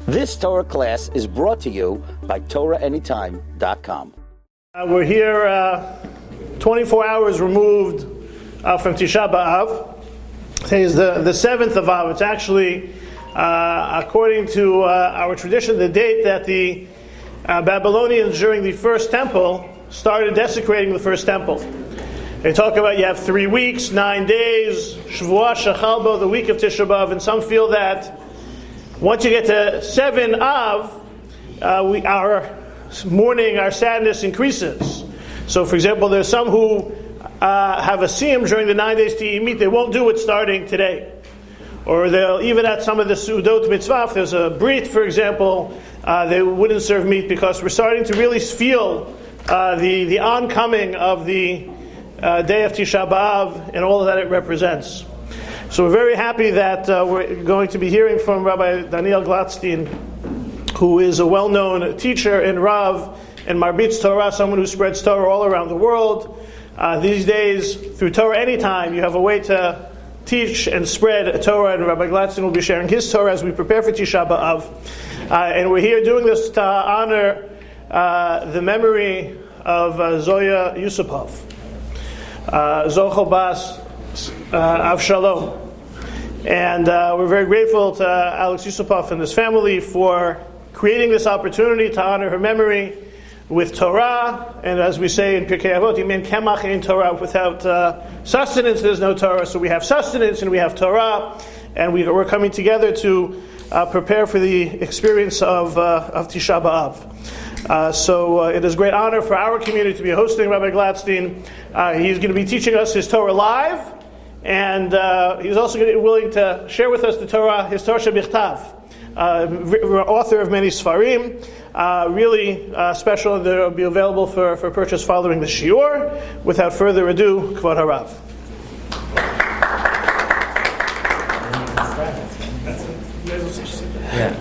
This Torah class is brought to you by TorahAnytime.com. We're here 24 hours removed from Tisha B'Av. Today is the 7th of Av. It's actually, according to our tradition, the date that the Babylonians during the first temple started desecrating the first temple. They talk about you have 3 weeks, 9 days, Shavuot, Shechalbo, the week of Tisha B'Av, and some feel that once you get to 7 Av, our mourning, our sadness increases. So, for example, there's some who have a siyum during the 9 days to eat meat. They won't do it starting today. Or they'll, even at some of the Sudot Mitzvah, if there's a Brit, for example, they wouldn't serve meat because we're starting to really feel the oncoming of the day of Tisha B'Av and all that it represents. So we're very happy that we're going to be hearing from Rabbi Glatstein, who is a well-known teacher in Rav and Marbitz Torah, someone who spreads Torah all around the world. These days, through Torah Anytime, you have a way to teach and spread Torah, and Rabbi Glatstein will be sharing his Torah as we prepare for Tisha B'Av. And we're here doing this to honor the memory of Zoya Yusupov, Zocho Bas Avshalom. And we're very grateful to Alex Yusupov and his family for creating this opportunity to honor her memory with Torah. And as we say in Pirkei Avot, Imen Kemach in Torah, without sustenance there's no Torah. So we have sustenance and we have Torah, and we're coming together to prepare for the experience of Tisha B'Av. So it is a great honor for our community to be hosting Rabbi Glatstein. He's going to be teaching us his Torah live, and he's also going to be willing to share with us the Torah, his Torah Shebichtav, author of many Sfarim, really special, and they'll be available for purchase following the Shiur. Without further ado, Kvod Harav. Yeah.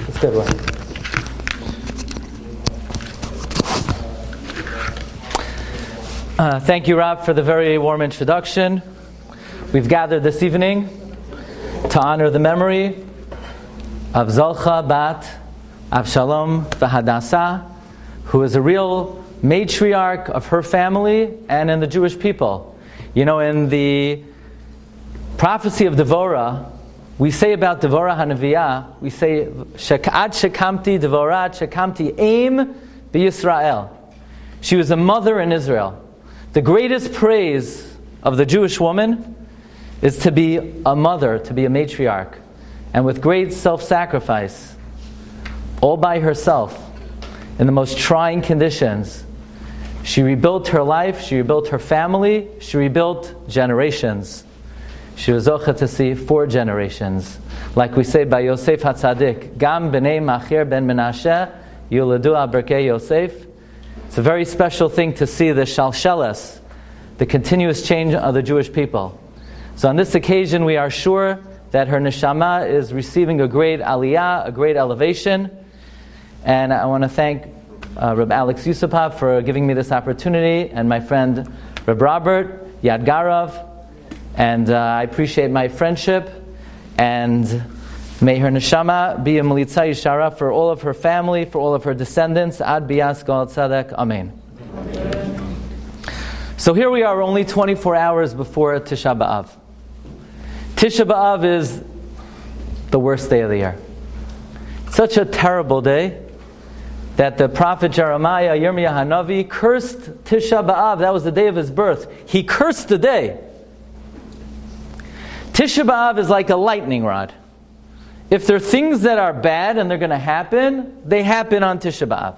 It's a good one. Thank you, Rav, for the very warm introduction. We've gathered this evening to honor the memory of Zolcha Bat Avshalom V'Hadassah, who is a real matriarch of her family and in the Jewish people. You know, in the prophecy of Devorah, we say about Devorah HaNeviah, we say, Ad Shekamti Devorah, Shekamti Aim B'Yisrael. She was a mother in Israel. The greatest praise of the Jewish woman is to be a mother, to be a matriarch, and with great self-sacrifice, all by herself, in the most trying conditions. She rebuilt her life, she rebuilt her family, she rebuilt generations. She was zocha to see 4 generations. Like we say by Yosef HaTzadik, Gam b'nei Machir ben Menashe, Yuladu al Berkei Yosef. It's a very special thing to see the shalsheles, the continuous change of the Jewish people. So on this occasion, we are sure that her neshama is receiving a great aliyah, a great elevation. And I want to thank Rabbi Alex Yusupov for giving me this opportunity, and my friend Rabbi Robert Yadgarov. And I appreciate my friendship, and may her neshama be a melitza yishara for all of her family, for all of her descendants. Ad bias gal tzedek. Amen. So here we are, only 24 hours before Tisha B'Av. Tisha B'Av is the worst day of the year. Such a terrible day that the prophet Jeremiah, Yirmiyah Hanavi, cursed Tisha B'Av. That was the day of his birth. He cursed the day. Tisha B'Av is like a lightning rod. If there are things that are bad and they're going to happen, they happen on Tisha B'Av.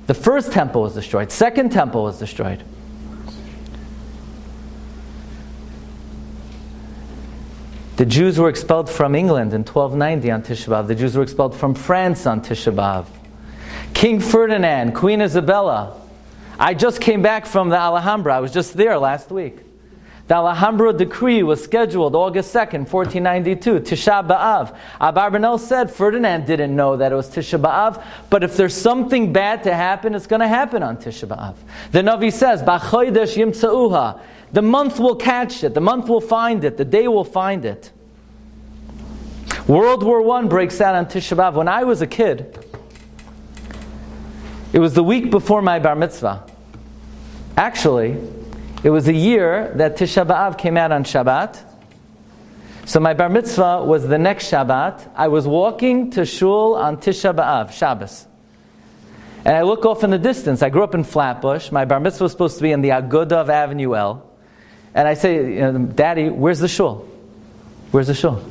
The first temple was destroyed. Second temple was destroyed. The Jews were expelled from England in 1290 on Tisha B'Av. The Jews were expelled from France on Tisha B'Av. King Ferdinand, Queen Isabella. I just came back from the Alhambra. I was just there last week. The Alhambra decree was scheduled August 2nd, 1492, Tisha B'Av. Abarbanel said Ferdinand didn't know that it was Tisha B'Av, but if there's something bad to happen, it's going to happen on Tisha B'Av. The Navi says, B'chodesh yimtza'uha. The month will catch it, the month will find it, the day will find it. World War I breaks out on Tisha B'Av. When I was a kid, it was the week before my bar mitzvah. Actually, it was a year that Tisha B'Av came out on Shabbat. So my bar mitzvah was the next Shabbat. I was walking to shul on Tisha B'Av, Shabbos. And I look off in the distance. I grew up in Flatbush. My bar mitzvah was supposed to be in the Agudah of Avenue L. And I say, Daddy, where's the shul? Where's the shul?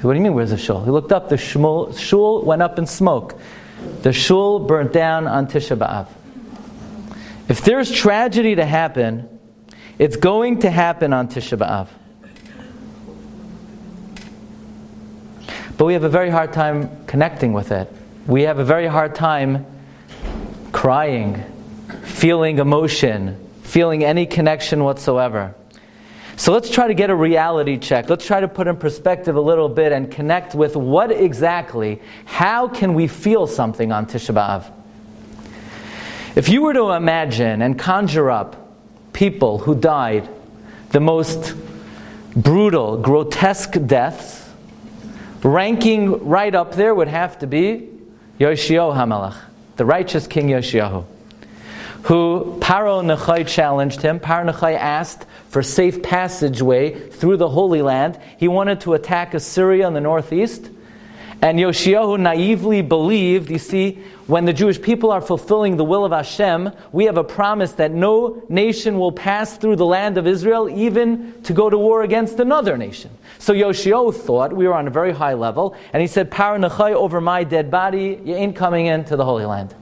What do you mean, where's the shul? He looked up, the shul went up in smoke. The shul burnt down on Tisha B'Av. If there's tragedy to happen, it's going to happen on Tisha B'Av. But we have a very hard time connecting with it. We have a very hard time crying, feeling emotion, feeling any connection whatsoever. So let's try to get a reality check. Let's try to put in perspective a little bit and connect with what exactly, how can we feel something on Tisha B'Av? If you were to imagine and conjure up people who died the most brutal, grotesque deaths, ranking right up there would have to be Yoshiyahu HaMelech, the righteous King Yoshiyahu, who Paro Nechai challenged him. Paro Nechai asked for safe passageway through the Holy Land. He wanted to attack Assyria in the northeast. And Yoshiyahu naively believed, you see, when the Jewish people are fulfilling the will of Hashem, we have a promise that no nation will pass through the land of Israel, even to go to war against another nation. So Yoshiyahu thought, we were on a very high level, and he said, Paro Nechai, over my dead body, you ain't coming into the Holy Land.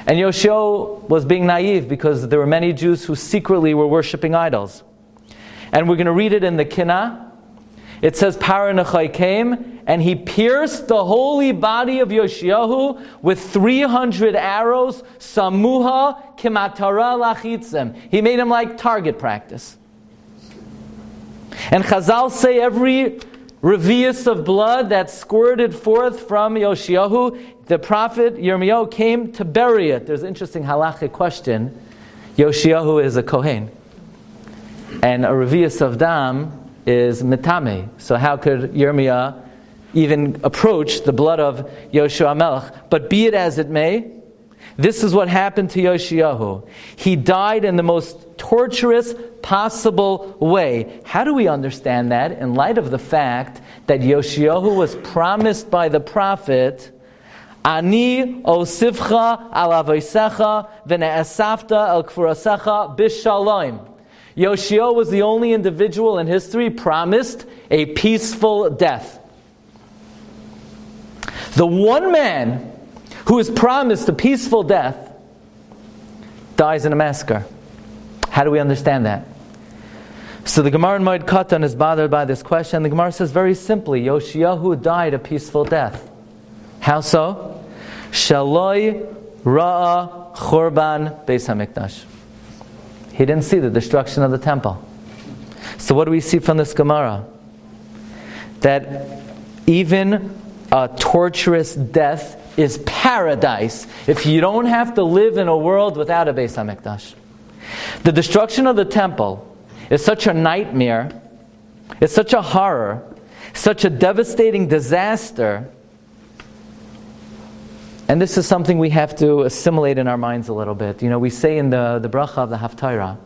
And Yoshiyahu was being naive because there were many Jews who secretly were worshipping idols. And we're going to read it in the Kinnah. It says, Paro Nechai came and he pierced the holy body of Yoshiyahu with 300 arrows, samuha kimatara lachitzem. He made him like target practice. And Chazal say every revius of blood that squirted forth from Yoshiyahu, the prophet Yirmiyahu came to bury it. There's an interesting halachic question. Yoshiyahu is a Kohen. And a revius of dam is mitame. So how could Yirmiyah even approach the blood of Yoshua Melech? But be it as it may, this is what happened to Yoshiyahu. He died in the most torturous possible way. How do we understand that in light of the fact that Yoshiyahu was promised by the prophet, Ani osivcha al avosecha v'ne'asafta el kfurasecha b'shalom. Yoshiyahu was the only individual in history promised a peaceful death. The one man who is promised a peaceful death dies in a massacre. How do we understand that? So the Gemara in Moed Katan is bothered by this question. The Gemara says very simply, Yoshiyahu died a peaceful death. How so? Shaloi ra'a churban beis hamikdash. He didn't see the destruction of the temple. So what do we see from this Gemara? That even a torturous death is paradise if you don't have to live in a world without a Beis HaMikdash. The destruction of the temple is such a nightmare, it's such a horror, such a devastating disaster, and this is something we have to assimilate in our minds a little bit. You know, we say in the bracha of the Haftarah,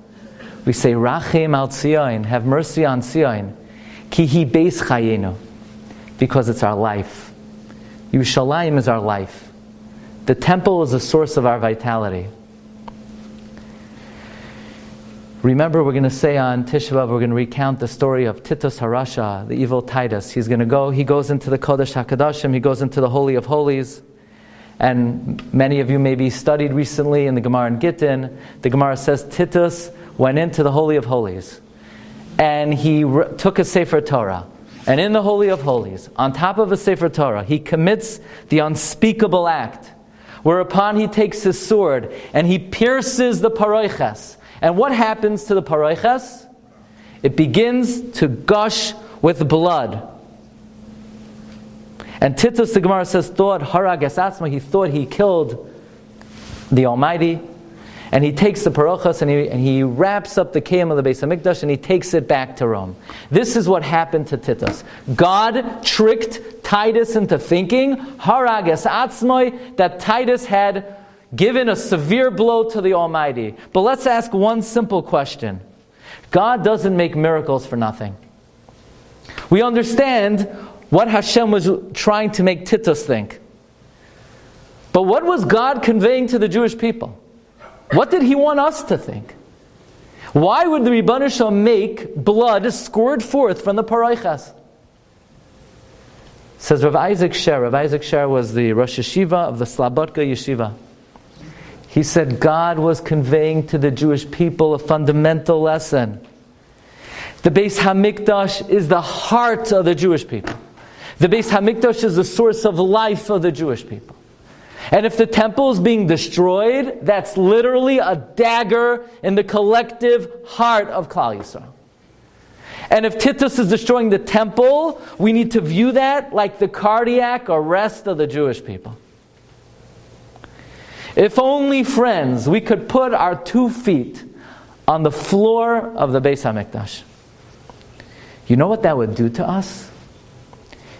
we say, Rachim al Tzion, have mercy on Tzion, ki hi beis chayenu, because it's our life. Yerushalayim is our life. The temple is the source of our vitality. Remember, we're going to say on Tisha B'Av, we're going to recount the story of Titus Harasha, the evil Titus. He goes into the Kodesh HaKadoshim, he goes into the Holy of Holies. And many of you maybe studied recently in the Gemara in Gittin. The Gemara says Titus went into the Holy of Holies. And he took a Sefer Torah. And in the Holy of Holies, on top of a Sefer Torah, he commits the unspeakable act. Whereupon he takes his sword and he pierces the paroiches. And what happens to the paroiches? It begins to gush with blood. And Titus, the Gemara says, thought harag es atzma, he thought he killed the Almighty. And he takes the parochas and he wraps up the kiyum of the Beis HaMikdash and he takes it back to Rome. This is what happened to Titus. God tricked Titus into thinking, harag es atzmoi, that Titus had given a severe blow to the Almighty. But let's ask one simple question. God doesn't make miracles for nothing. We understand what Hashem was trying to make Titus think. But what was God conveying to the Jewish people? What did He want us to think? Why would the Ribono Shel Olam make blood squirt forth from the paroichas? Says Rav Isaac Sher. Rav Isaac Sher was the Rosh Yeshiva of the Slobodka Yeshiva. He said God was conveying to the Jewish people a fundamental lesson. The Beis HaMikdash is the heart of the Jewish people. The Beis HaMikdash is the source of life of the Jewish people. And if the temple is being destroyed, that's literally a dagger in the collective heart of Klal Yisrael. And if Titus is destroying the temple, we need to view that like the cardiac arrest of the Jewish people. If only, friends, we could put our 2 feet on the floor of the Beis HaMikdash. You know what that would do to us?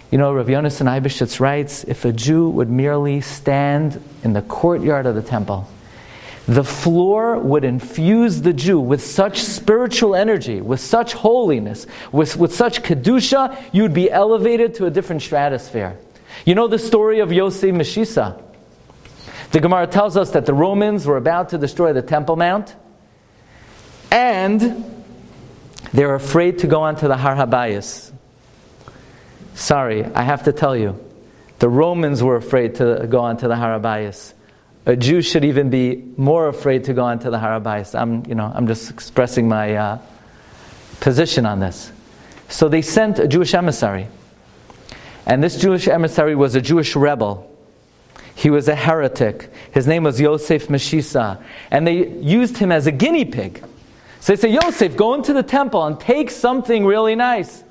You know, Rav Yonasan Eibeshitz writes, if a Jew would merely stand in the courtyard of the temple, the floor would infuse the Jew with such spiritual energy, with such holiness, with such kedusha, you'd be elevated to a different stratosphere. You know the story of Yosef Meshisa? The Gemara tells us that the Romans were about to destroy the Temple Mount, and they're afraid to go onto the Har HaBayis. Sorry, I have to tell you, the Romans were afraid to go onto the Har HaBayis. A Jew should even be more afraid to go onto the Har HaBayis. I'm just expressing my position on this. So they sent a Jewish emissary, and this Jewish emissary was a Jewish rebel. He was a heretic. His name was Yosef Meshisa, and they used him as a guinea pig. So they say, Yosef, go into the temple and take something really nice.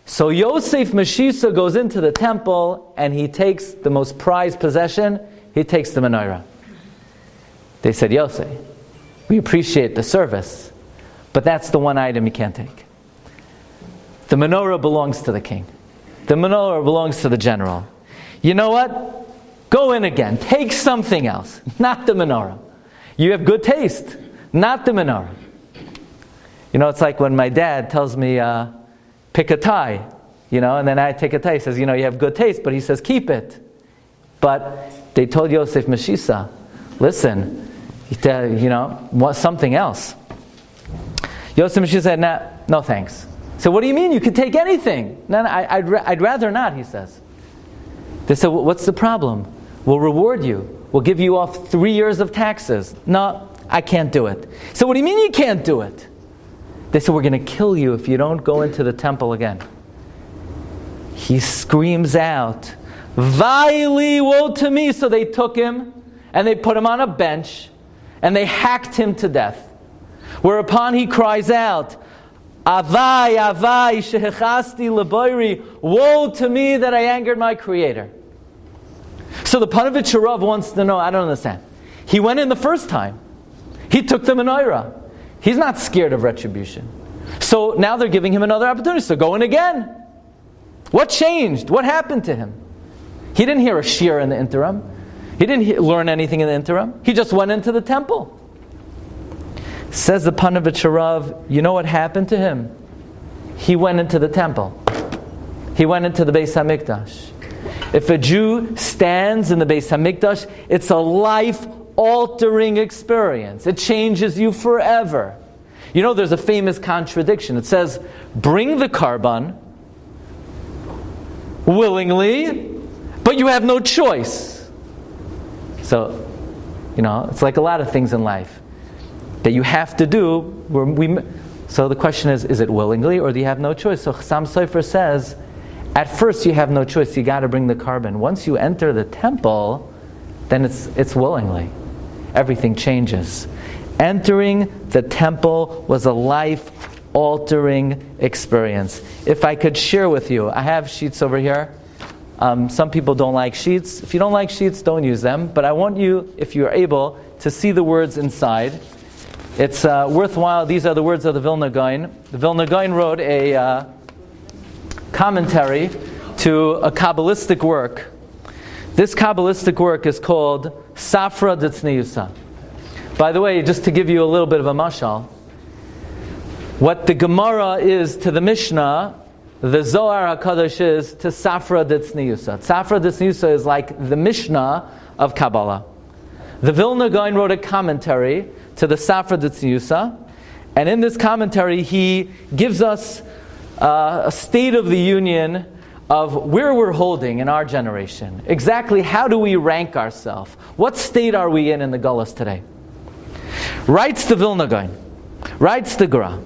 So Yosef Meshisa goes into the temple and he takes the most prized possession. He takes the menorah. They said, Yosef, we appreciate the service, but that's the one item you can't take. The menorah belongs to the king. The menorah belongs to the general. You know what? Go in again. Take something else. Not the menorah. You have good taste. Not the menorah. You know, it's like when my dad tells me, pick a tie, and then I take a tie. He says, you have good taste, but he says, keep it. But they told Yosef Meshisa, listen, want something else. Yosef Meshisa said, no thanks. So what do you mean? You can take anything. No, I'd rather not, he says. They said, well, what's the problem? We'll reward you. We'll give you off 3 years of taxes. No, I can't do it. So what do you mean you can't do it? They said, we're going to kill you if you don't go into the temple again. He screams out, Vaili, woe to me. So they took him and they put him on a bench and they hacked him to death. Whereupon he cries out, Avai, Avai, shehechasti lebayri, woe to me that I angered my Creator. So the Panovich Rav wants to know, I don't understand. He went in the first time. He took the menorah. He's not scared of retribution. So now they're giving him another opportunity. So go in again. What changed? What happened to him? He didn't hear a shiur in the interim. He didn't learn anything in the interim. He just went into the temple. Says the Panovich Rav, you know what happened to him? He went into the temple. He went into the Beis HaMikdash. If a Jew stands in the Beis HaMikdash, it's a life-altering experience. It changes you forever. There's a famous contradiction. It says, bring the karban willingly, but you have no choice. So, it's like a lot of things in life that you have to do. So the question is it willingly or do you have no choice? So Chassam Sofer says, at first you have no choice. You got to bring the karban. Once you enter the temple, then it's willingly. Everything changes. Entering the temple was a life-altering experience. If I could share with you, I have sheets over here. Some people don't like sheets. If you don't like sheets, don't use them. But I want you, if you're able, to see the words inside. It's worthwhile. These are the words of the Vilna Gaon. The Vilna Gaon wrote a commentary to a Kabbalistic work. This Kabbalistic work is called Safra D'Tzniusa. By the way, just to give you a little bit of a mashal, what the Gemara is to the Mishnah, the Zohar HaKadosh is to Safra D'Tzniusa. Safra D'Tzniusa is like the Mishnah of Kabbalah. The Vilna Gaon wrote a commentary to the Safra D'Tzniusa, and in this commentary he gives us a state of the union of where we're holding in our generation. Exactly how do we rank ourselves? What state are we in the Gullus today? Writes the Vilna Gaon, writes the Gra.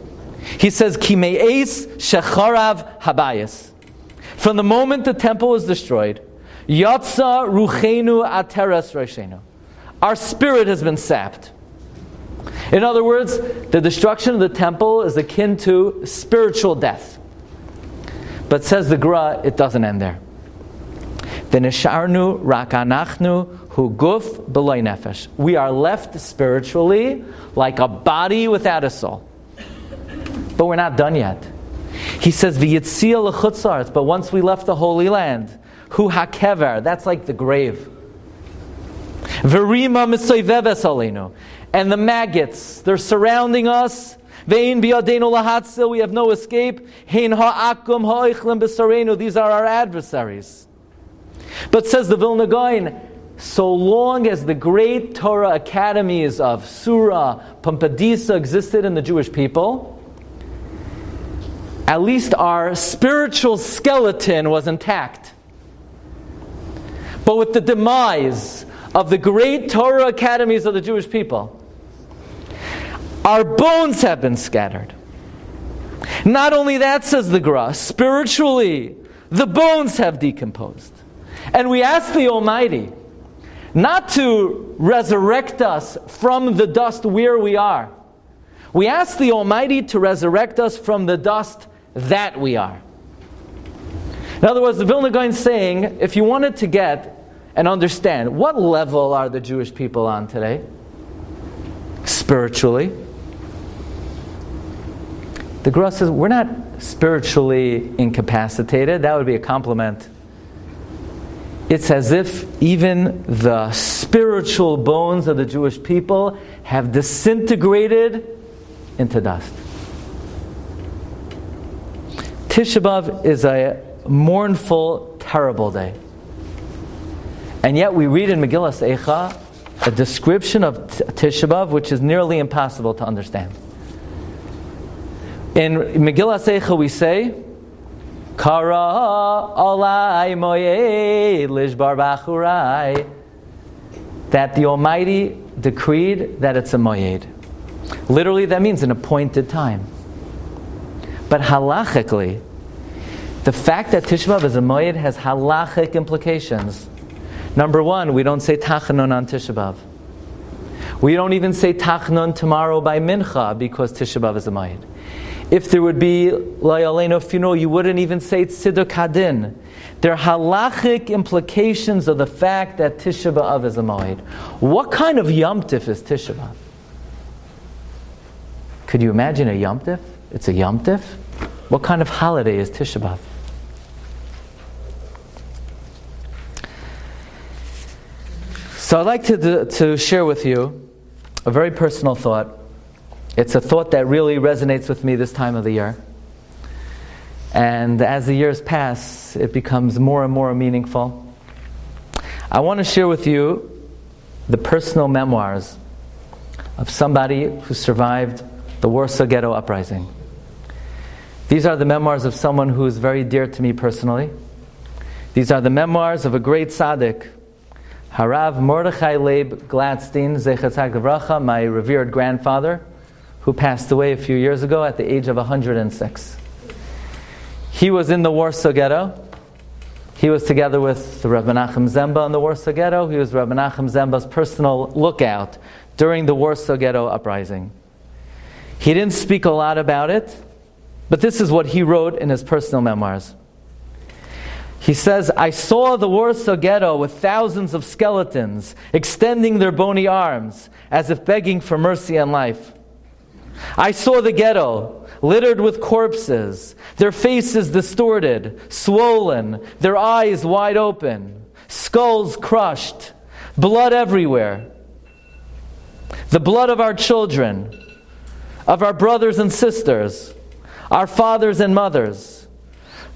He says, Ki me'es shecharav habayis. From the moment the temple was destroyed, Yatsa ruchenu ateres roshenu. Our spirit has been sapped. In other words, the destruction of the temple is akin to spiritual death. But says the Gra, it doesn't end there. V'nisharnu rak anachnu hu guf b'loi nefesh. We are left spiritually like a body without a soul. But we're not done yet. He says, v'yitzia l'chutzarts. But once we left the Holy Land, hu hakever, that's like the grave. V'rima misoyveves aleinu. And the maggots, they're surrounding us. Ve'in biyadeinu lahatzil, we have no escape. Hein ha'akum ha'ichlem b'sareinu, these are our adversaries. But says the Vilna Gaon, so long as the great Torah academies of Surah, Pampadisa existed in the Jewish people, at least our spiritual skeleton was intact. But with the demise of the great Torah academies of the Jewish people, our bones have been scattered. Not only that, says the Gra, spiritually, the bones have decomposed. And we ask the Almighty not to resurrect us from the dust where we are. We ask the Almighty to resurrect us from the dust that we are. In other words, the Vilna Gaon is saying, if you wanted to get and understand what level are the Jewish people on today, spiritually, the Gra says we're not spiritually incapacitated. That would be a compliment. It's as if even the spiritual bones of the Jewish people have disintegrated into dust. Tisha B'Av is a mournful, terrible day. And yet we read in Megillas Eicha a description of Tisha B'Av which is nearly impossible to understand. In Megillas Eicha we say, Kara alai moyed lishbar bachurai, that the Almighty decreed that it's a moyed. Literally that means an appointed time. But halachically, the fact that Tisha B'Av is a moyed has halachic implications. Number one, we don't say Tachanun on Tisha B'Av. We don't even say Tachanun tomorrow by Mincha because Tisha B'Av is a moyed. If there would be Layaleno funeral, you wouldn't even say Tziduk Hadin. There are halachic implications of the fact that Tisha B'Av is a moed. What kind of Yom Tif is Tisha B'Av? Could you imagine a Yom Tif? It's a Yom Tif? What kind of holiday is Tisha B'Av? So I'd like to share with you a very personal thought. It's a thought that really resonates with me this time of the year. And as the years pass, it becomes more and more meaningful. I want to share with you the personal memoirs of somebody who survived the Warsaw Ghetto uprising. These are the memoirs of someone who is very dear to me personally. These are the memoirs of a great tzaddik, Harav Mordechai Leib Glatstein, Zecher Tzaddik Livracha, my revered grandfather, who passed away a few years ago at the age of 106. He was in the Warsaw Ghetto. He was together with Rabbi Menachem Zemba in the Warsaw Ghetto. He was Rabbi Menachem Zemba's personal lookout during the Warsaw Ghetto uprising. He didn't speak a lot about it, but this is what he wrote in his personal memoirs. He says, I saw the Warsaw Ghetto with thousands of skeletons extending their bony arms as if begging for mercy and life. I saw the ghetto littered with corpses, their faces distorted, swollen, their eyes wide open, skulls crushed, blood everywhere. The blood of our children, of our brothers and sisters, our fathers and mothers.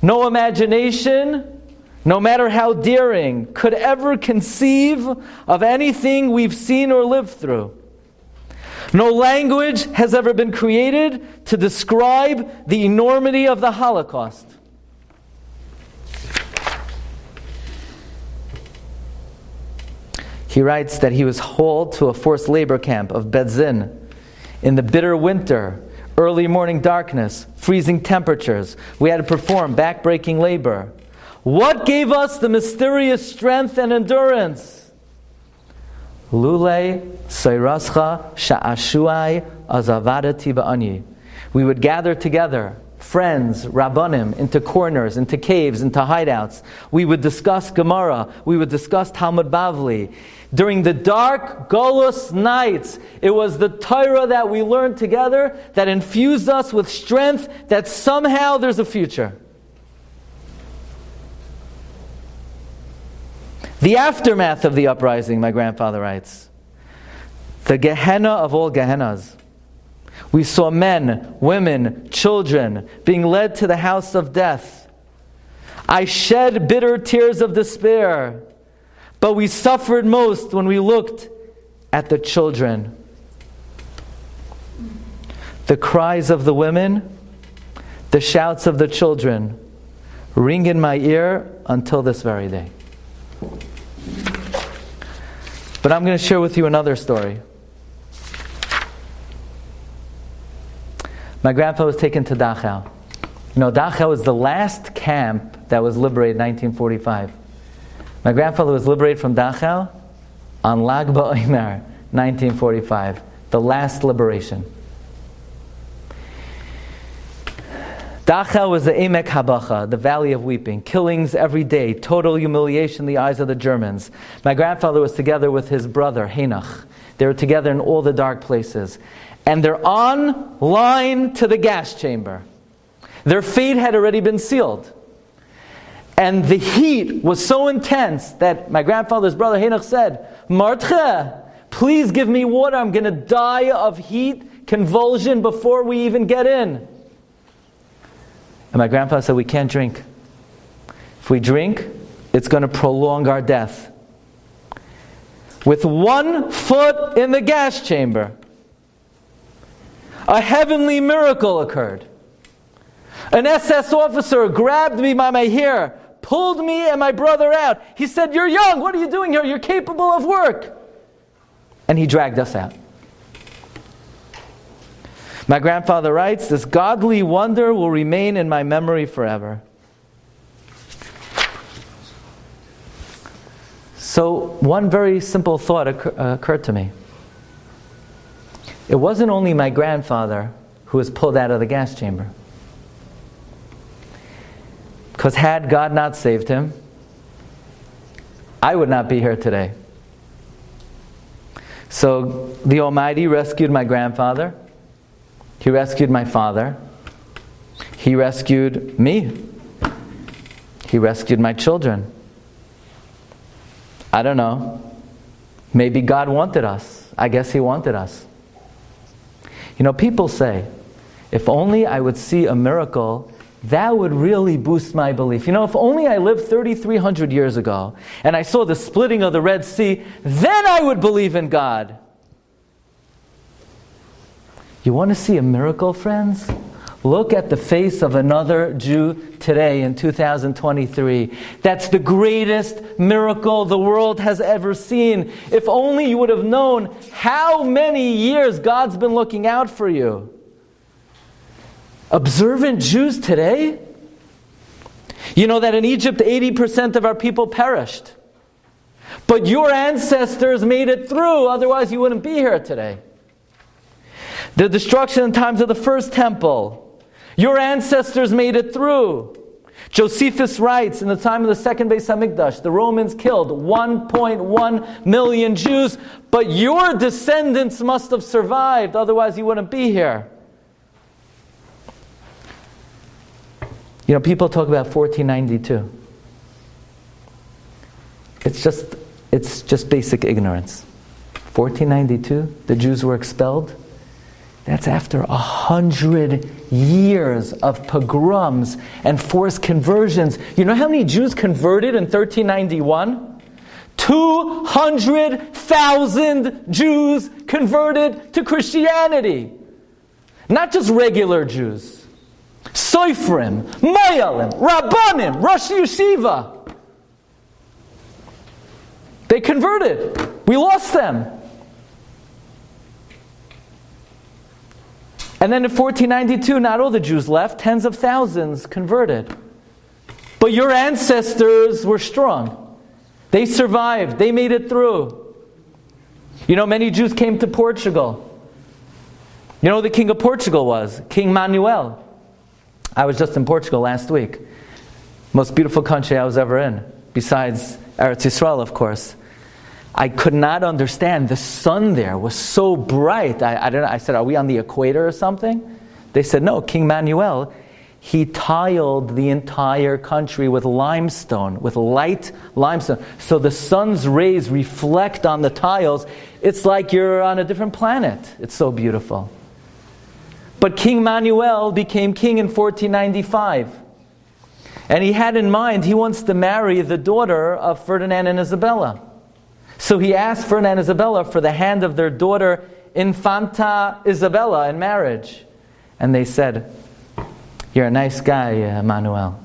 No imagination, no matter how daring, could ever conceive of anything we've seen or lived through. No language has ever been created to describe the enormity of the Holocaust. He writes that he was hauled to a forced labor camp of Bedzin in the bitter winter, early morning darkness, freezing temperatures. We had to perform back-breaking labor. What gave us the mysterious strength and endurance? Lule Sairascha Sha'ashuai Azavadati Ba'ani. We would gather together, friends, rabbanim, into corners, into caves, into hideouts. We would discuss Gemara. We would discuss Talmud Bavli. During the dark, golus nights, it was the Torah that we learned together that infused us with strength that somehow there's a future. The aftermath of the uprising, my grandfather writes, the Gehenna of all Gehennas. We saw men, women, children being led to the house of death. I shed bitter tears of despair, but we suffered most when we looked at the children. The cries of the women, the shouts of the children ring in my ear until this very day. But I'm going to share with you another story. My grandpa was taken to Dachau. You know, Dachau was the last camp that was liberated in 1945. My grandfather was liberated from Dachau on Lag BaOmer, 1945, the last liberation. Dachau was the Emek Habacha, the Valley of Weeping. Killings every day, total humiliation in the eyes of the Germans. My grandfather was together with his brother, Heinach. They were together in all the dark places. And they're on line to the gas chamber. Their fate had already been sealed. And the heat was so intense that my grandfather's brother, Heinach, said, Martche, please give me water. I'm going to die of heat, convulsion before we even get in. And my grandfather said, we can't drink. If we drink, it's going to prolong our death. With 1 foot in the gas chamber, a heavenly miracle occurred. An SS officer grabbed me by my hair, pulled me and my brother out. He said, you're young, what are you doing here? You're capable of work. And he dragged us out. My grandfather writes, this godly wonder will remain in my memory forever. So one very simple thought occurred to me. It wasn't only my grandfather who was pulled out of the gas chamber. Because had God not saved him, I would not be here today. So the Almighty rescued my grandfather. He rescued my father. He rescued me. He rescued my children. I don't know. Maybe God wanted us. I guess He wanted us. You know, people say, if only I would see a miracle, that would really boost my belief. You know, if only I lived 3,300 years ago and I saw the splitting of the Red Sea, then I would believe in God. You want to see a miracle, friends? Look at the face of another Jew today in 2023. That's the greatest miracle the world has ever seen. If only you would have known how many years God's been looking out for you. Observant Jews today? You know that in Egypt 80% of our people perished. But your ancestors made it through, otherwise you wouldn't be here today. The destruction in times of the first temple, your ancestors made it through. Josephus writes, in the time of the second Beis Hamikdash, the Romans killed 1.1 million Jews, but your descendants must have survived, otherwise you wouldn't be here. You know, people talk about 1492. It's just basic ignorance. 1492, the Jews were expelled. That's after 100 years of pogroms and forced conversions. You know how many Jews converted in 1391? 200,000 Jews converted to Christianity. Not just regular Jews. Soifrim, Mayalim, Rabbanim, Rosh Yeshiva. They converted. We lost them. And then in 1492, not all the Jews left. Tens of thousands converted. But your ancestors were strong. They survived. They made it through. You know, many Jews came to Portugal. You know who the king of Portugal was? King Manuel. I was just in Portugal last week. Most beautiful country I was ever in. Besides Eretz Yisrael, of course. I could not understand. The sun there was so bright. I don't know. I said, are we on the equator or something? They said, no, King Manuel, he tiled the entire country with limestone, with light limestone. So the sun's rays reflect on the tiles. It's like you're on a different planet. It's so beautiful. But King Manuel became king in 1495. And he had in mind, he wants to marry the daughter of Ferdinand and Isabella. So he asked Ferdinand and Isabella for the hand of their daughter, Infanta Isabella, in marriage. And they said, you're a nice guy, Manuel.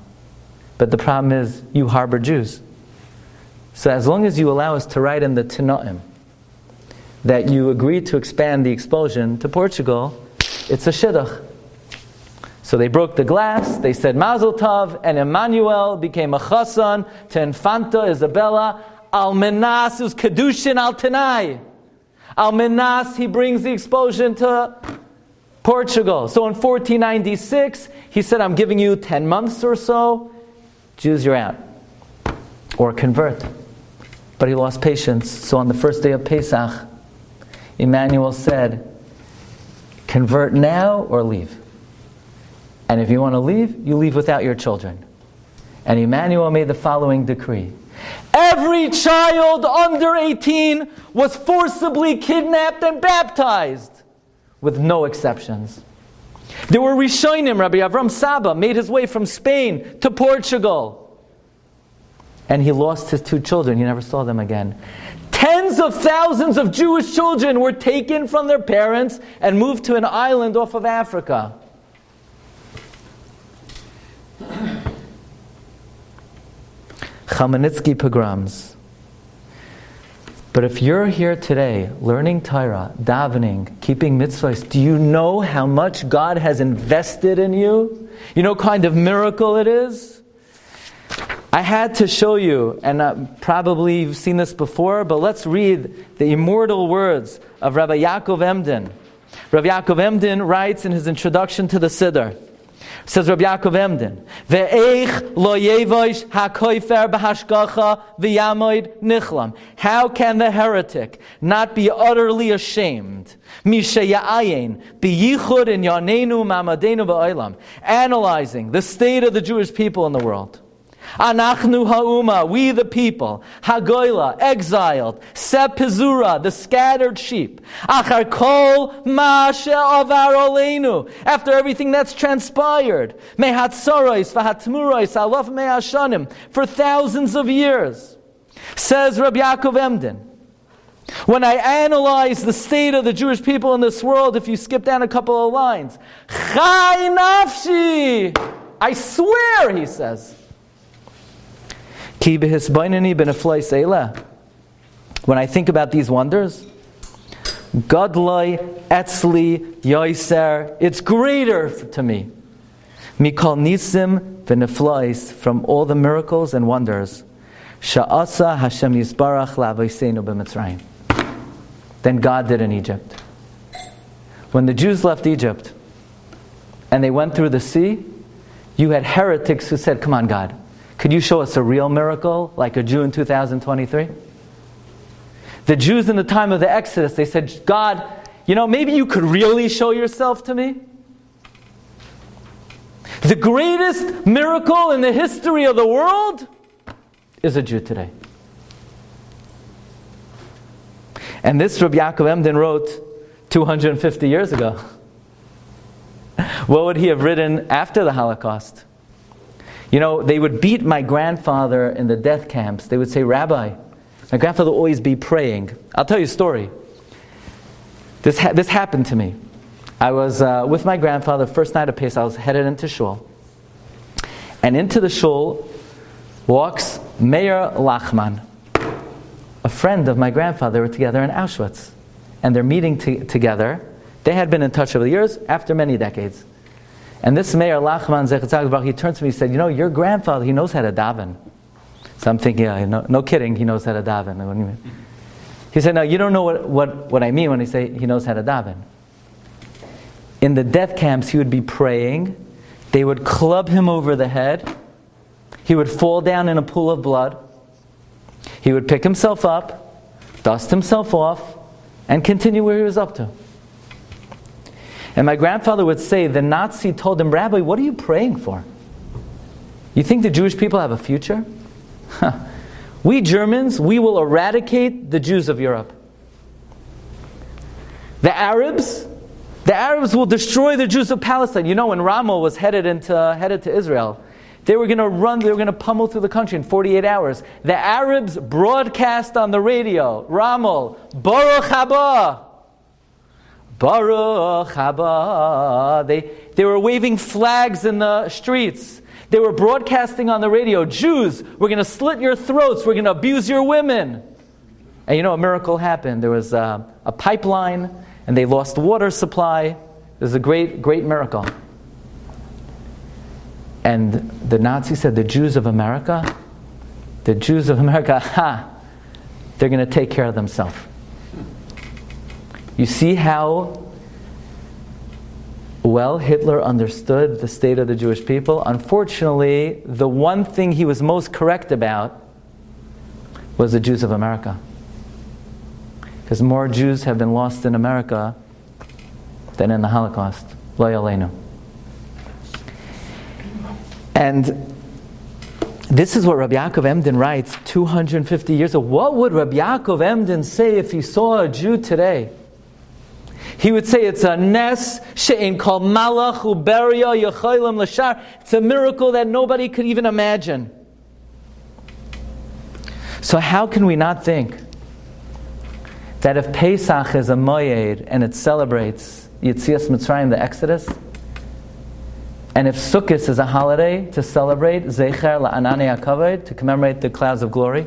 But the problem is, you harbor Jews. So as long as you allow us to write in the Tanoim that you agreed to expand the expulsion to Portugal, it's a shidduch. So they broke the glass, they said Mazel Tov, and Emmanuel became a chassan to Infanta Isabella. Al-Menas is Kedushin al-Tanai. Al-Menas, he brings the expulsion to Portugal. So in 1496, he said, I'm giving you 10 months or so. Jews, you're out. Or convert. But he lost patience. So on the first day of Pesach, Emmanuel said, convert now or leave. And if you want to leave, you leave without your children. And Emmanuel made the following decree. Every child under 18 was forcibly kidnapped and baptized, with no exceptions. There were Rishonim. Rabbi Avram Saba made his way from Spain to Portugal. And he lost his 2 children. He never saw them again. Tens of thousands of Jewish children were taken from their parents and moved to an island off of Africa. Chmielnicki pogroms. But if you're here today, learning Torah, davening, keeping mitzvahs, do you know how much God has invested in you? You know what kind of miracle it is? I had to show you, and probably you've seen this before, but let's read the immortal words of Rabbi Yaakov Emden. Rabbi Yaakov Emden writes in his introduction to the Siddur, says Rabbi Yaakov Emden, Ve'eich lo yevosh hakoifer b'hashgacha v'yamoid nichlam. How can the heretic not be utterly ashamed? Mishaya'ayin b'yichud in yanenu ma'amadenu ba'olam. Analyzing the state of the Jewish people in the world. Anachnu ha'uma, we the people, hagoyla, exiled, sepizura, the scattered sheep, achar kol ma she'avar oleinu, after everything that's transpired, mehatzaros v'hatmuros alaf me'ashanim, for thousands of years. Says Rabbi Yaakov Emden, when I analyze the state of the Jewish people in this world, if you skip down a couple of lines, chai nafshi, I swear, he says, when I think about these wonders, Gadlai etzli yoiser, it's greater to me. Mikol nisim v'neflais, from all the miracles and wonders. Sha'asa Hashem yisbarach la'avoseinu b'Mitzrayim. Than God did in Egypt. When the Jews left Egypt and they went through the sea, you had heretics who said, come on, God, could you show us a real miracle, like a Jew in 2023? The Jews in the time of the Exodus, they said, God, maybe you could really show yourself to me? The greatest miracle in the history of the world is a Jew today. And this Rabbi Yaakov Emden wrote 250 years ago. What would he have written after the Holocaust? You know, they would beat my grandfather in the death camps. They would say, Rabbi, my grandfather would always be praying. I'll tell you a story. This happened to me. I was with my grandfather, first night of Pesach. I was headed into shul. And into the shul walks Meir Lachman, a friend of my grandfather. They were together in Auschwitz. And they're meeting together. They had been in touch over the years, after many decades. And this Meir Lachman, he turned to me and said, you know, your grandfather, he knows how to daven. So I'm thinking, yeah, no kidding, he knows how to daven. What do you mean? He said, no, you don't know what I mean when I say he knows how to daven. In the death camps, he would be praying. They would club him over the head. He would fall down in a pool of blood. He would pick himself up, dust himself off, and continue where he was up to. And my grandfather would say, the Nazi told him, Rabbi, what are you praying for? You think the Jewish people have a future? We Germans, we will eradicate the Jews of Europe. The Arabs will destroy the Jews of Palestine. You know, when Rommel was headed to Israel, they were going to pummel through the country in 48 hours. The Arabs broadcast on the radio, Rommel, Baruch haba. Baruch haba. They were waving flags in the streets. They were broadcasting on the radio, Jews, we're going to slit your throats, we're going to abuse your women. And you know, a miracle happened. There was a pipeline, and they lost water supply. It was a great, great miracle. And the Nazis said, the Jews of America, they're going to take care of themselves. You see how well Hitler understood the state of the Jewish people? Unfortunately, the one thing he was most correct about was the Jews of America. Because more Jews have been lost in America than in the Holocaust. Lo yaleinu. And this is what Rabbi Yaakov Emden writes 250 years ago. What would Rabbi Yaakov Emden say if he saw a Jew today? He would say it's a nes she'ein kol malach uberia yecholim l'shar. It's a miracle that nobody could even imagine. So how can we not think that if Pesach is a moyed and it celebrates Yetzias Mitzrayim, the Exodus, and if Sukkot is a holiday to celebrate Zecher la'ananei hakavod, to commemorate the clouds of glory,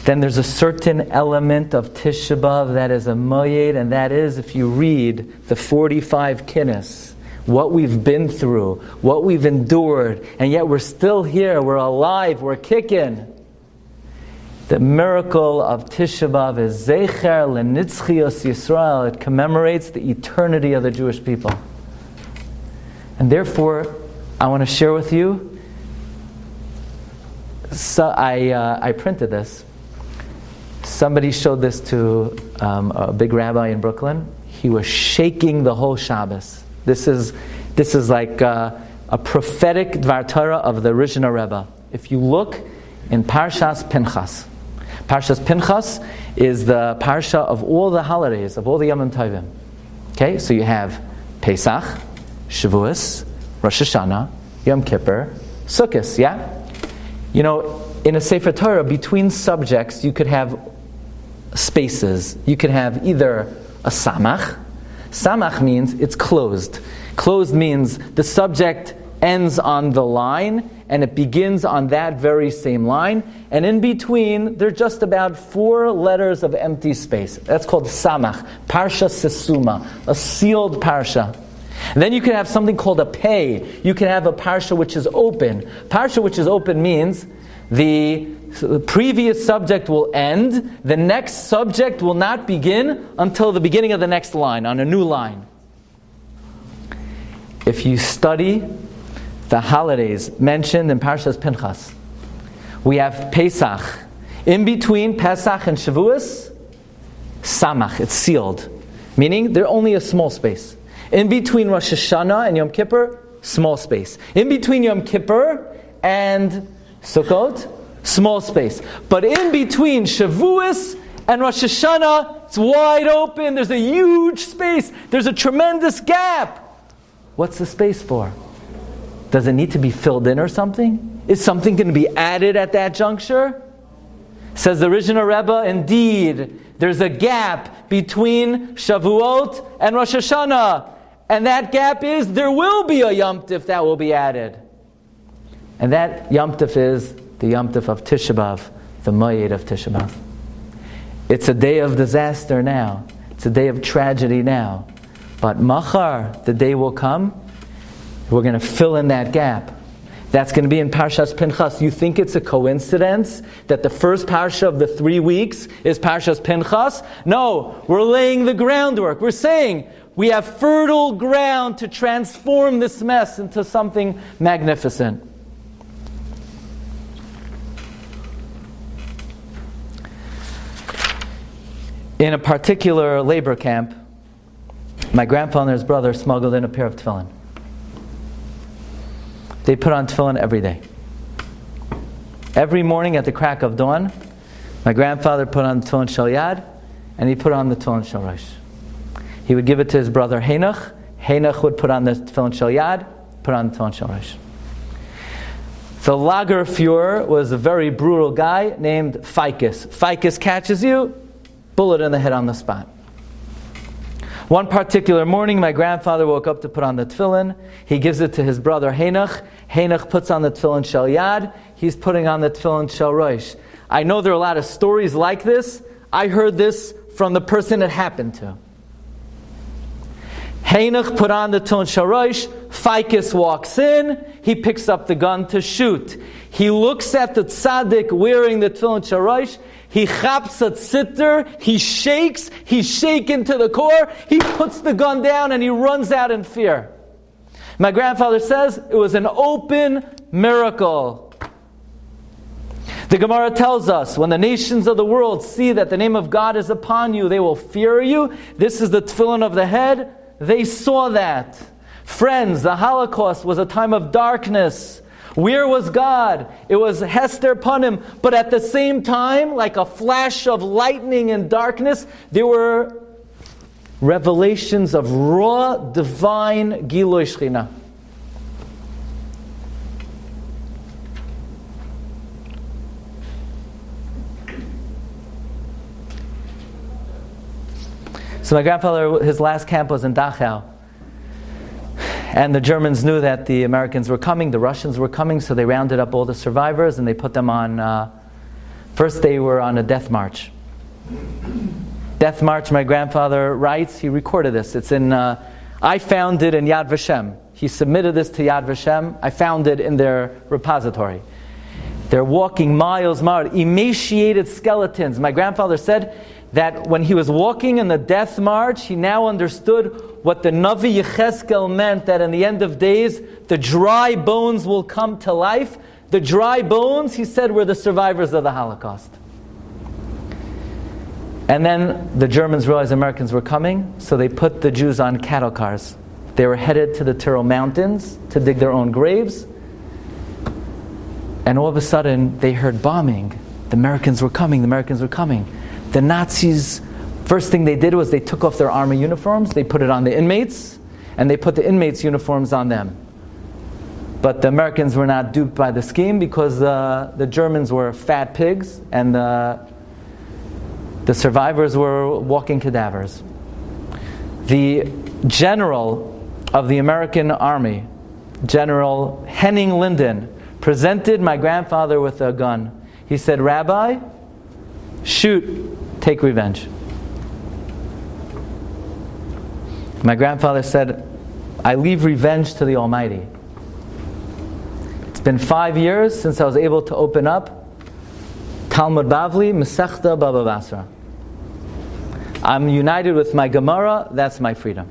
then there's a certain element of Tisha B'Av that is a moyed, and that is, if you read the 45 kinnis, what we've been through, what we've endured, and yet we're still here, we're alive, we're kicking. The miracle of Tisha B'Av is Zecher leNitzchios Yisrael. It commemorates the eternity of the Jewish people. And therefore, I want to share with you, so I printed this. Somebody showed this to a big rabbi in Brooklyn. He was shaking the whole Shabbos. This is like a prophetic Dvar Torah of the Rishon Rebbe. If you look in Parshas Pinchas, Parshas Pinchas is the Parsha of all the holidays, of all the Yom Tovim. Okay, so you have Pesach, Shavuos, Rosh Hashanah, Yom Kippur, Sukkot, yeah? You know, in a Sefer Torah, between subjects, you could have spaces. You could have either a samach. Samach means it's closed. Closed means the subject ends on the line, and it begins on that very same line. And in between, there are just about 4 letters of empty space. That's called samach, Parsha Sesuma, a sealed Parsha. And then you can have something called a pei. You can have a Parsha which is open. Parsha which is open means the previous subject will end, the next subject will not begin until the beginning of the next line, on a new line. If you study the holidays mentioned in Parshas Pinchas, we have Pesach. In between Pesach and Shavuos, Samach, it's sealed. Meaning, there's only a small space. In between Rosh Hashanah and Yom Kippur, small space. In between Yom Kippur and Sukkot, small space. But in between Shavuos and Rosh Hashanah, it's wide open. There's a huge space. There's a tremendous gap. What's the space for? Does it need to be filled in or something? Is something going to be added at that juncture? Says the original Rebbe, indeed, there's a gap between Shavuot and Rosh Hashanah. And that gap is, there will be a Yom Tif that will be added. And that Yom Tif is the Yom Tif of Tisha B'Av, the Moed of Tisha B'Av. It's a day of disaster now. It's a day of tragedy now. But Machar, the day will come, we're going to fill in that gap. That's going to be in Parshas Pinchas. You think it's a coincidence that the first Parsha of the 3 weeks is Parshas Pinchas? No, we're laying the groundwork. We're saying we have fertile ground to transform this mess into something magnificent. In a particular labor camp, my grandfather and his brother smuggled in a pair of tefillin. They put on tefillin every day. Every morning at the crack of dawn, my grandfather put on tefillin shel yad, and he put on the tefillin shel rosh. He would give it to his brother Henoch. Henoch would put on the tefillin shel yad, put on the tefillin shel rosh. The Lager Fuhrer was a very brutal guy named Ficus. Ficus catches you, bullet in the head on the spot. One particular morning, my grandfather woke up to put on the tefillin. He gives it to his brother Henoch. Henoch puts on the tefillin shel yad. He's putting on the tefillin shel rosh. I know there are a lot of stories like this. I heard this from the person it happened to. Henoch put on the tefillin shel rosh. Ficus walks in. He picks up the gun to shoot. He looks at the tzaddik wearing the tefillin shel rosh. He chaps a sitter, he shakes, he's shaken to the core, he puts the gun down and he runs out in fear. My grandfather says it was an open miracle. The Gemara tells us, when the nations of the world see that the name of God is upon you, they will fear you. This is the tefillin of the head. They saw that. Friends, the Holocaust was a time of darkness. Where was God? It was Hester Panim. But at the same time, like a flash of lightning in darkness, there were revelations of raw, divine Gilui Shechina. So my grandfather, his last camp was in Dachau. And the Germans knew that the Americans were coming, the Russians were coming, so they rounded up all the survivors and they put them on, first they were on a death march. Death march, my grandfather writes, he recorded this. It's in, I found it in Yad Vashem. He submitted this to Yad Vashem. I found it in their repository. They're walking miles, emaciated skeletons. My grandfather said that when he was walking in the death march, he now understood what the Navi Yecheskel meant, that in the end of days, the dry bones will come to life. The dry bones, he said, were the survivors of the Holocaust. And then the Germans realized Americans were coming, so they put the Jews on cattle cars. They were headed to the Tyrol Mountains to dig their own graves. And all of a sudden, they heard bombing. The Americans were coming, the Americans were coming. The Nazis, first thing they did was they took off their army uniforms, they put it on the inmates, and they put the inmates' uniforms on them. But the Americans were not duped by the scheme because the Germans were fat pigs and the survivors were walking cadavers. The general of the American army, General Henning Linden, presented my grandfather with a gun. He said, "Rabbi, shoot, take revenge." My grandfather said, "I leave revenge to the Almighty." It's been 5 years since I was able to open up Talmud Bavli, Masechta Baba Basra. I'm united with my Gemara, that's my freedom.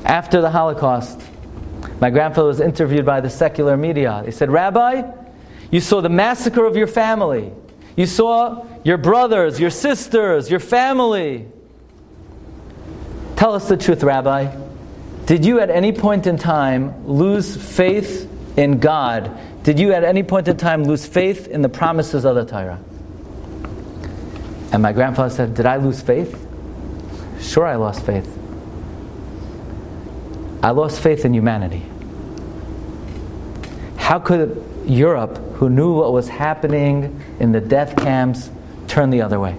After the Holocaust, my grandfather was interviewed by the secular media. They said, "Rabbi, you saw the massacre of your family. You saw your brothers, your sisters, your family. Tell us the truth, Rabbi. Did you at any point in time lose faith in God? Did you at any point in time lose faith in the promises of the Torah? And my grandfather said, did I lose faith? Sure, I lost faith. I lost faith in humanity. How could Europe, who knew what was happening in the death camps, turn the other way?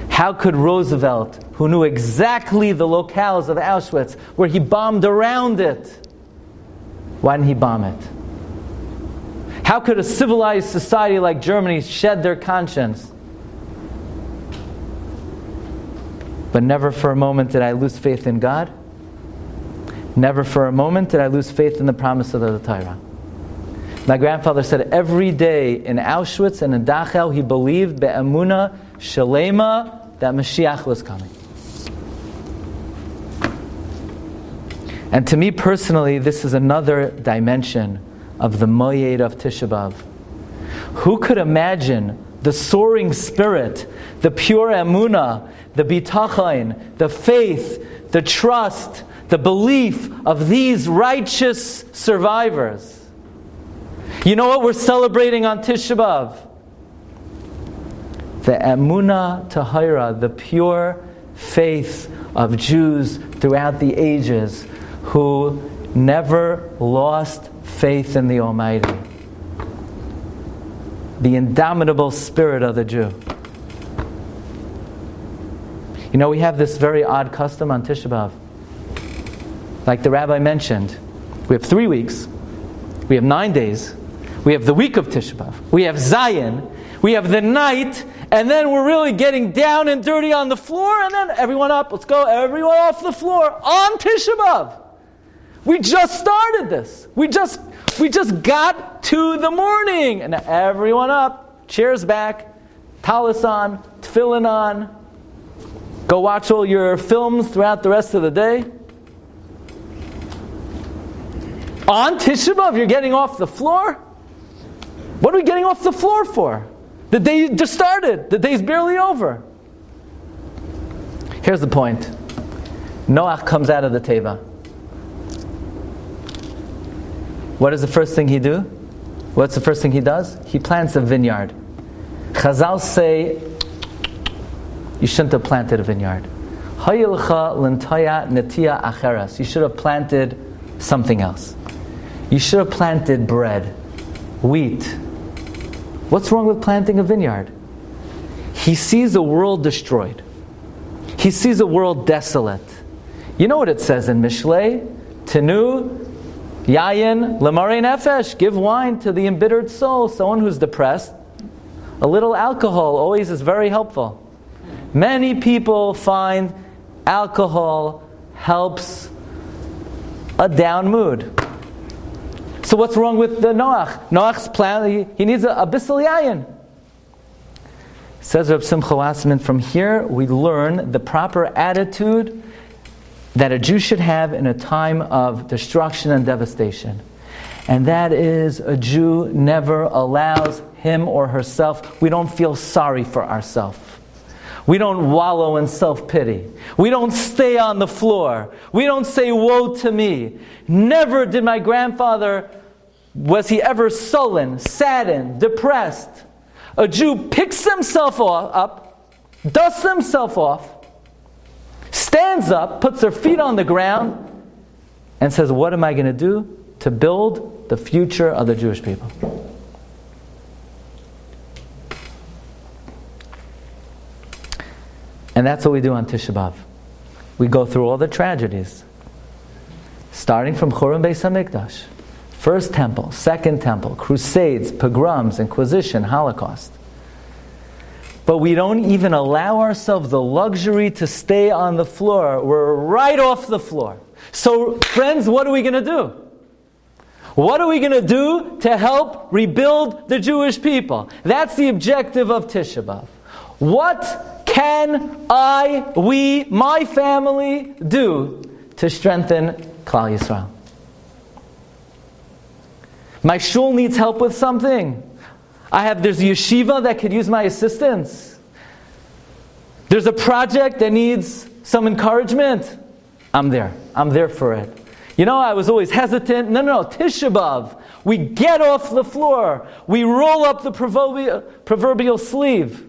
How could Roosevelt, who knew exactly the locales of Auschwitz, where he bombed around it, why didn't he bomb it? How could a civilized society like Germany shed their conscience? But never for a moment did I lose faith in God. Never for a moment did I lose faith in the promise of the Torah. My grandfather said every day in Auschwitz and in Dachau he believed be'emunah shalema that Mashiach was coming. And to me personally, this is another dimension of the moyed of Tisha B'Av. Who could imagine the soaring spirit, the pure emunah, the bitachon, the faith, the trust, the belief of these righteous survivors? You know what we're celebrating on Tisha B'Av? The emunah tahira, the pure faith of Jews throughout the ages who never lost faith in the Almighty. The indomitable spirit of the Jew. You know, we have this very odd custom on Tisha B'Av. Like the rabbi mentioned, we have 3 weeks, we have 9 days, we have the week of Tisha B'Av, we have Zion, we have the night, and then we're really getting down and dirty on the floor, and then everyone up, let's go, everyone off the floor on Tisha B'Av. We just started this. We just got to the morning, and everyone up, chairs back, talis on, tefillin on, go watch all your films throughout the rest of the day. On Tisha B'Av, you're getting off the floor? What are we getting off the floor for? The day just started. The day's barely over. Here's the point. Noach comes out of the teva. What is the first thing he do? What's the first thing he does? He plants a vineyard. Chazal say, you shouldn't have planted a vineyard. You should have planted something else. You should have planted bread, wheat. What's wrong with planting a vineyard? He sees a world destroyed. He sees a world desolate. You know what it says in Mishlei? Tenu yayin lemare nefesh. Give wine to the embittered soul. Someone who's depressed. A little alcohol always is very helpful. Many people find alcohol helps a down mood. So what's wrong with the Noach? Noach's plan, he needs a bissel yayin. Says Reb Simcha Wasserman, from here we learn the proper attitude that a Jew should have in a time of destruction and devastation. And that is, a Jew never allows him or herself, we don't feel sorry for ourselves. We don't wallow in self-pity. We don't stay on the floor. We don't say, woe to me. Never did my grandfather, was he ever sullen, saddened, depressed. A Jew picks himself up, dusts himself off, stands up, puts their feet on the ground, and says, what am I going to do to build the future of the Jewish people? And that's what we do on Tisha B'Av. We go through all the tragedies, starting from Chumash Beis HaMikdash, First Temple, Second Temple, Crusades, pogroms, Inquisition, Holocaust. But we don't even allow ourselves the luxury to stay on the floor. We're right off the floor. So, friends, what are we going to do? What are we going to do to help rebuild the Jewish people? That's the objective of Tisha B'Av. What can we, my family, do to strengthen Klal Yisrael? My shul needs help with something. There's a yeshiva that could use my assistance. There's a project that needs some encouragement, I'm there. I'm there for it. You know, I was always hesitant. No, Tisha B'Av. We get off the floor. We roll up the proverbial sleeve.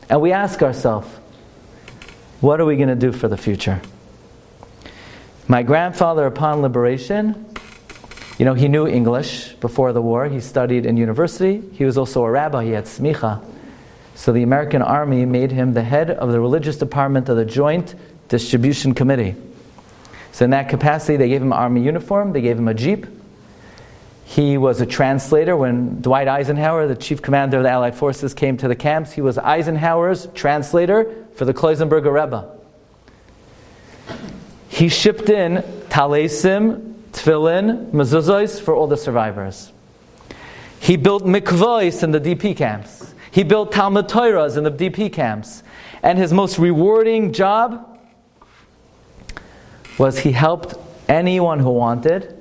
And we ask ourselves, what are we going to do for the future? My grandfather, upon liberation, he knew English before the war. He studied in university. He was also a rabbi. He had smicha. So the American Army made him the head of the religious department of the Joint Distribution Committee. So in that capacity, they gave him an army uniform. They gave him a jeep. He was a translator when Dwight Eisenhower, the chief commander of the Allied forces, came to the camps. He was Eisenhower's translator for the Kloisenberger Rebbe. He shipped in talesim, tefillin, mezuzos for all the survivors. He built mikvahs in the DP camps. He built Talmud Torahs in the DP camps. And his most rewarding job was he helped anyone who wanted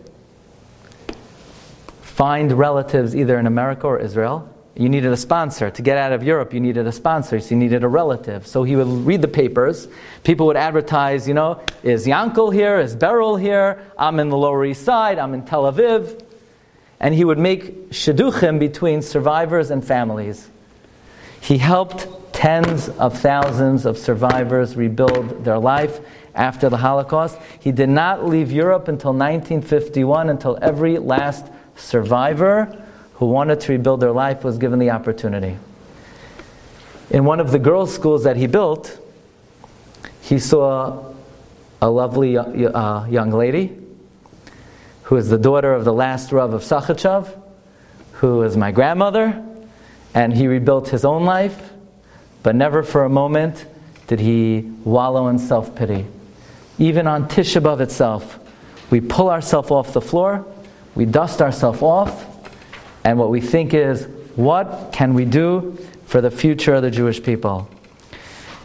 find relatives either in America or Israel. You needed a sponsor. To get out of Europe, you needed a sponsor, so you needed a relative. So he would read the papers. People would advertise, is Yankel here? Is Beryl here? I'm in the Lower East Side. I'm in Tel Aviv. And he would make shidduchim between survivors and families. He helped tens of thousands of survivors rebuild their life after the Holocaust. He did not leave Europe until 1951, until every last survivor who wanted to rebuild their life was given the opportunity. In one of the girls' schools that he built, he saw a lovely young lady who is the daughter of the last Rav of Sachachev, who is my grandmother, and he rebuilt his own life, but never for a moment did he wallow in self-pity. Even on Tisha B'Av itself, we pull ourselves off the floor, we dust ourselves off, and what we think is, what can we do for the future of the Jewish people?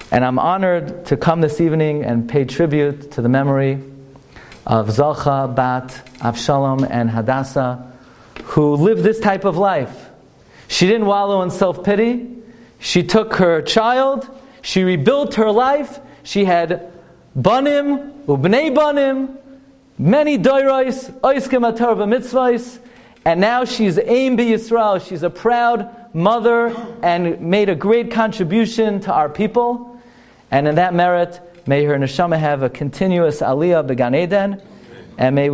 And I'm honored to come this evening and pay tribute to the memory of Zalcha bat Avshalom and Hadassah, who lived this type of life. She didn't wallow in self-pity. She took her child, she rebuilt her life. She had banim, ubnei banim, many doiros, oiskim atar v'mitzvahs, and now she's Aim B'Yisrael. She's a proud mother and made a great contribution to our people. And in that merit, may her neshama have a continuous aliyah b'Gan Eden, and may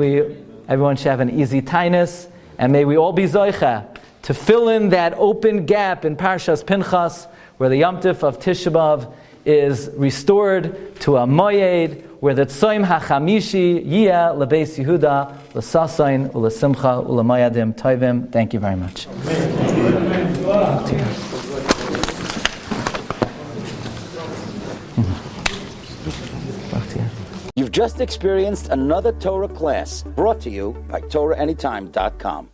everyone should have an easy tainus, and may we all be zoicha to fill in that open gap in Parshas Pinchas, where the Yom Tif of Tisha B'Av is restored to a moyed, where the Tzoim HaChamishi Yiyah Lebeis Yehuda L'Sasayin U'Lesimcha U'Lemayadim Tovim. Thank you very much. You've just experienced another Torah class brought to you by TorahAnytime.com.